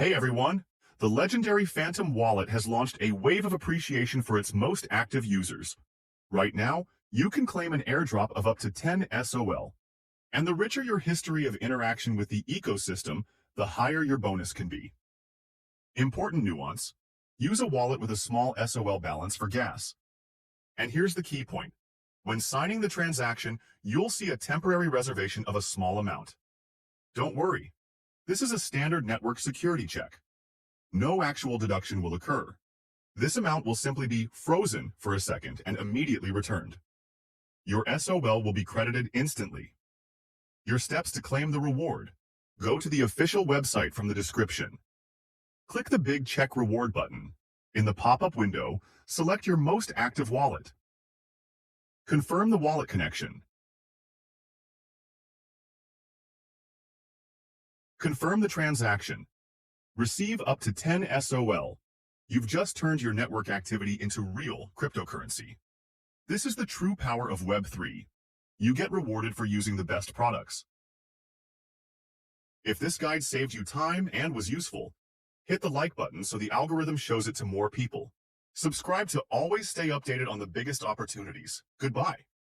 Hey everyone! The legendary Phantom wallet has launched a wave of appreciation for its most active users. Right now, you can claim an airdrop of up to 10 SOL. And the richer your history of interaction with the ecosystem, the higher your bonus can be. Important nuance: use a wallet with a small SOL balance for gas. And here's the key point. When signing the transaction, you'll see a temporary reservation of a small amount. Don't worry. This is a standard network security check. No actual deduction will occur. This amount will simply be frozen for a second and immediately returned. Your SOL will be credited instantly. Your steps to claim the reward: go to the official website from the description. Click the big Check Reward button. In the pop-up window, select your most active wallet. Confirm the wallet connection. Confirm the transaction. Receive up to 10 SOL. You've just turned your network activity into real cryptocurrency. This is the true power of Web3. You get rewarded for using the best products. If this guide saved you time and was useful, hit the like button so the algorithm shows it to more people. Subscribe to always stay updated on the biggest opportunities. Goodbye.